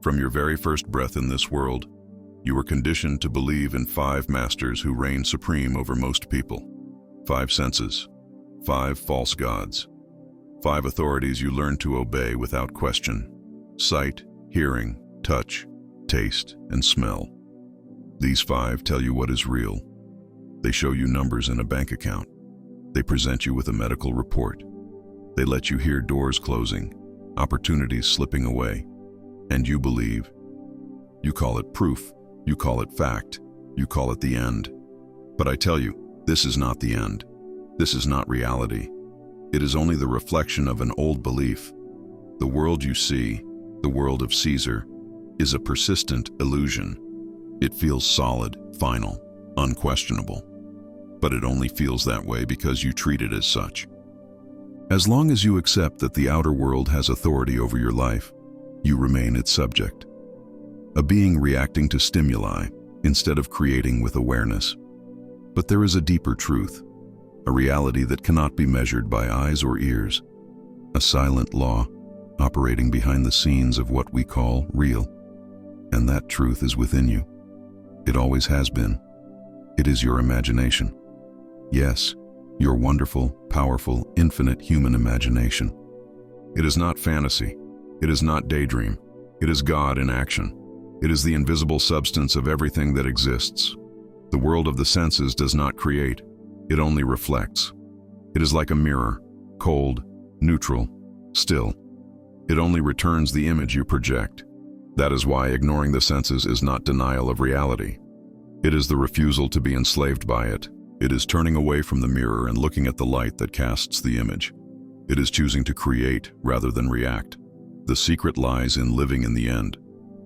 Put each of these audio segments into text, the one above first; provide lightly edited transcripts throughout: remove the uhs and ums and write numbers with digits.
From your very first breath in this world, you were conditioned to believe in 5 masters who reign supreme over most people. 5 senses, 5 false gods, 5 authorities you learn to obey without question: sight, hearing, touch, taste, and smell. These 5 tell you what is real. They show you numbers in a bank account. They present you with a medical report. They let you hear doors closing, opportunities slipping away, and you believe. You call it proof, you call it fact, you call it the end. But I tell you, this is not the end. This is not reality. It is only the reflection of an old belief. The world you see, the world of Caesar, is a persistent illusion. It feels solid, final, unquestionable. But it only feels that way because you treat it as such. As long as you accept that the outer world has authority over your life, you remain its subject. A being reacting to stimuli instead of creating with awareness. But there is a deeper truth, a reality that cannot be measured by eyes or ears, a silent law operating behind the scenes of what we call real. And that truth is within you. It always has been. It is your imagination. Yes, your wonderful, powerful, infinite human imagination. It is not fantasy. It is not daydream. It is God in action. It is the invisible substance of everything that exists. The world of the senses does not create. It only reflects. It is like a mirror, cold, neutral, still. It only returns the image you project. That is why ignoring the senses is not denial of reality. It is the refusal to be enslaved by it. It is turning away from the mirror and looking at the light that casts the image. It is choosing to create rather than react. The secret lies in living in the end,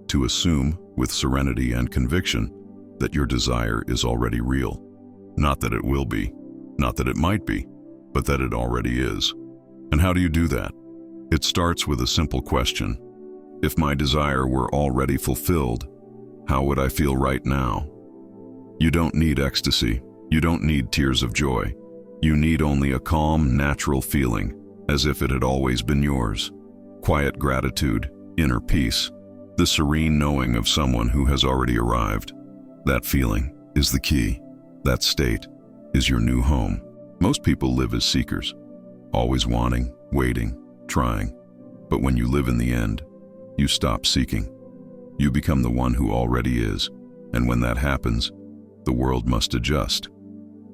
to assume, with serenity and conviction, that your desire is already real. Not that it will be, not that it might be, but that it already is. And how do you do that? It starts with a simple question. If my desire were already fulfilled, how would I feel right now? You don't need ecstasy. You don't need tears of joy. You need only a calm, natural feeling, as if it had always been yours. Quiet gratitude, inner peace, the serene knowing of someone who has already arrived. That feeling is the key. That state is your new home. Most people live as seekers, always wanting, waiting, trying. But when you live in the end, you stop seeking. You become the one who already is. And when that happens, the world must adjust,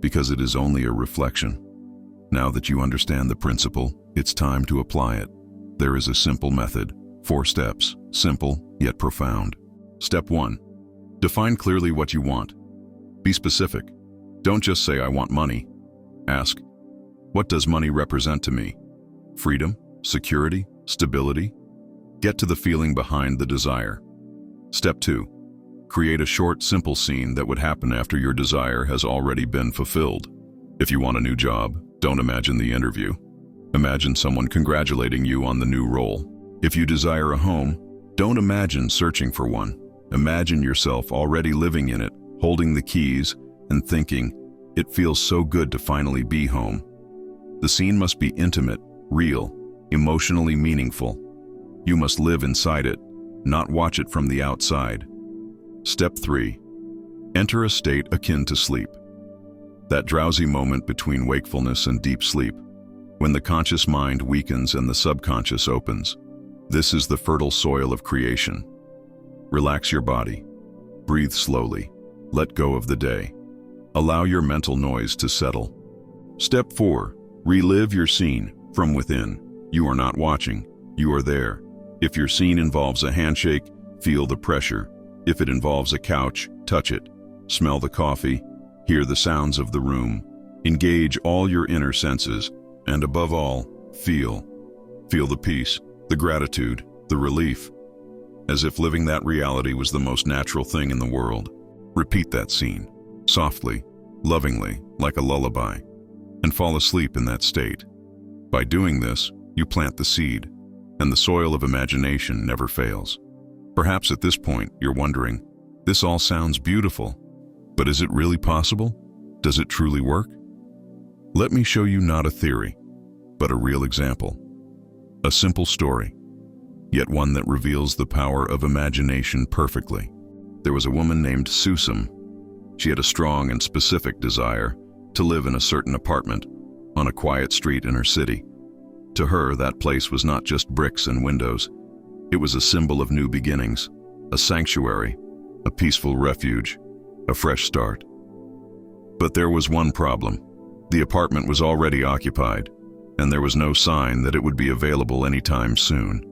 because it is only a reflection. Now that you understand the principle, it's time to apply it. There is a simple method, 4 steps, simple yet profound. Step 1. Define clearly what you want. Be specific. Don't just say, I want money. Ask, what does money represent to me? Freedom, security, stability? Get to the feeling behind the desire. Step 2. Create a short, simple scene that would happen after your desire has already been fulfilled. If you want a new job, don't imagine the interview. Imagine someone congratulating you on the new role. If you desire a home, don't imagine searching for one. Imagine yourself already living in it, holding the keys, and thinking, it feels so good to finally be home. The scene must be intimate, real, emotionally meaningful. You must live inside it, not watch it from the outside. Step 3. Enter a state akin to sleep. That drowsy moment between wakefulness and deep sleep, when the conscious mind weakens and the subconscious opens. This is the fertile soil of creation. Relax your body. Breathe slowly. Let go of the day. Allow your mental noise to settle. Step 4. Relive your scene from within. You are not watching. You are there. If your scene involves a handshake, feel the pressure. If it involves a couch, touch it. Smell the coffee. Hear the sounds of the room. Engage all your inner senses. And above all, feel. Feel the peace, the gratitude, the relief. As if living that reality was the most natural thing in the world. Repeat that scene, softly, lovingly, like a lullaby, and fall asleep in that state. By doing this, you plant the seed, and the soil of imagination never fails. Perhaps at this point, you're wondering, this all sounds beautiful, but is it really possible? Does it truly work? Let me show you not a theory, but a real example. A simple story. yet one that reveals the power of imagination perfectly. There was a woman named Susam. She had a strong and specific desire to live in a certain apartment on a quiet street in her city. To her, that place was not just bricks and windows. It was a symbol of new beginnings, a sanctuary, a peaceful refuge, a fresh start. But there was one problem. The apartment was already occupied, and there was no sign that it would be available anytime soon.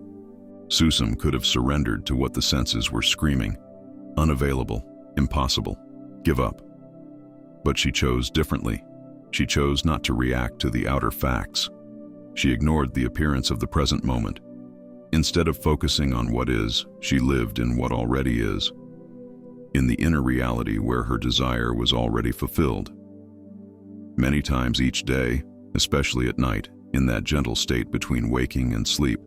Susam could have surrendered to what the senses were screaming. Unavailable, impossible, give up. But she chose differently. She chose not to react to the outer facts. She ignored the appearance of the present moment. Instead of focusing on what is, she lived in what already is, in the inner reality where her desire was already fulfilled. Many times each day, especially at night, in that gentle state between waking and sleep,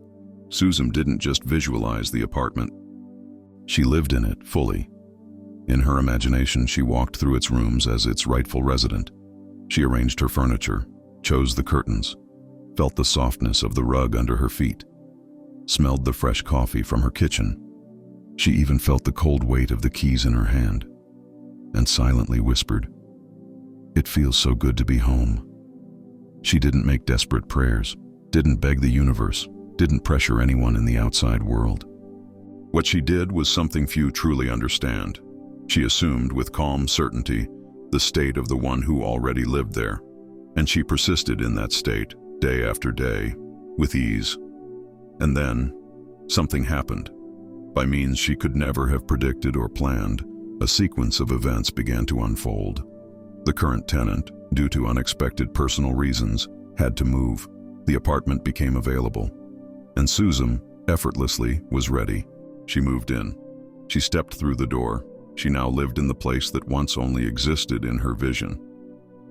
Susam didn't just visualize the apartment. She lived in it fully. In her imagination, she walked through its rooms as its rightful resident. She arranged her furniture, chose the curtains, felt the softness of the rug under her feet, smelled the fresh coffee from her kitchen. She even felt the cold weight of the keys in her hand, and silently whispered, "It feels so good to be home." She didn't make desperate prayers, didn't beg the universe, didn't pressure anyone in the outside world. What she did was something few truly understand. She assumed with calm certainty the state of the one who already lived there, and she persisted in that state, day after day, with ease. And then, something happened. By means she could never have predicted or planned, a sequence of events began to unfold. The current tenant, due to unexpected personal reasons, had to move. The apartment became available, and Susam, effortlessly, was ready. She moved in. She stepped through the door. She now lived in the place that once only existed in her vision.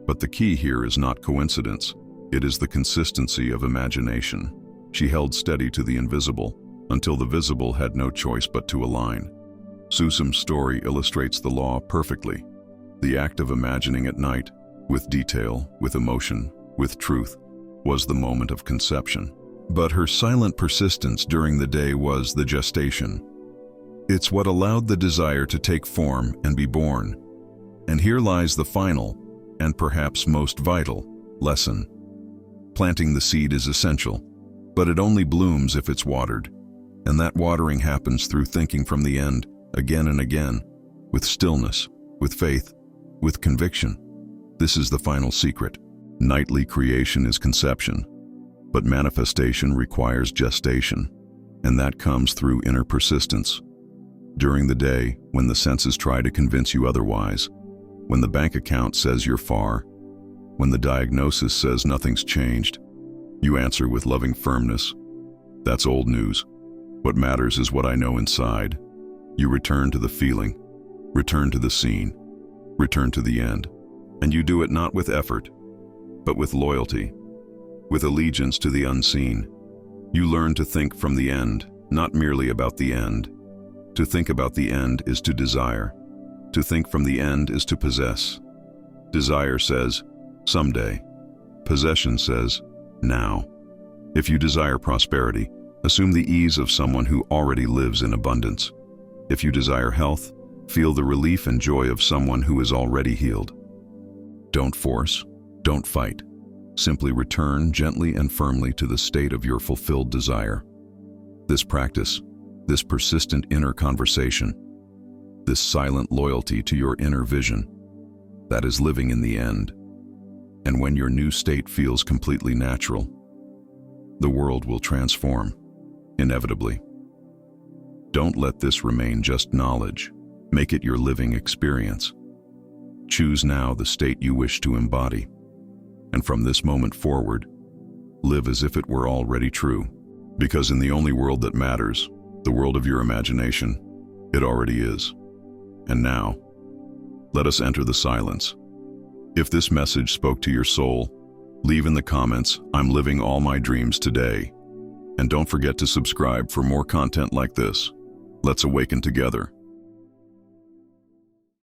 But the key here is not coincidence. It is the consistency of imagination. She held steady to the invisible, until the visible had no choice but to align. Susam's story illustrates the law perfectly. The act of imagining at night, with detail, with emotion, with truth, was the moment of conception. But her silent persistence during the day was the gestation. It's what allowed the desire to take form and be born. And here lies the final, and perhaps most vital, lesson. Planting the seed is essential, but it only blooms if it's watered. And that watering happens through thinking from the end, again and again, with stillness, with faith, with conviction. This is the final secret. Nightly creation is conception, but manifestation requires gestation, and that comes through inner persistence. During the day, when the senses try to convince you otherwise, when the bank account says you're far, when the diagnosis says nothing's changed, you answer with loving firmness, "That's old news. What matters is what I know inside." You return to the feeling, return to the scene, return to the end. And you do it not with effort, but with loyalty, with allegiance to the unseen. You learn to think from the end, not merely about the end. To think about the end is to desire. To think from the end is to possess. Desire says, someday. Possession says, now. If you desire prosperity, assume the ease of someone who already lives in abundance. If you desire health, feel the relief and joy of someone who is already healed. Don't force, don't fight. Simply return gently and firmly to the state of your fulfilled desire. This practice, this persistent inner conversation, this silent loyalty to your inner vision, that is living in the end. And when your new state feels completely natural, the world will transform, inevitably. Don't let this remain just knowledge. Make it your living experience. Choose now the state you wish to embody. And from this moment forward, live as if it were already true. Because in the only world that matters, the world of your imagination, it already is. And now, let us enter the silence. If this message spoke to your soul, leave in the comments, "I'm living all my dreams today." And don't forget to subscribe for more content like this. Let's awaken together.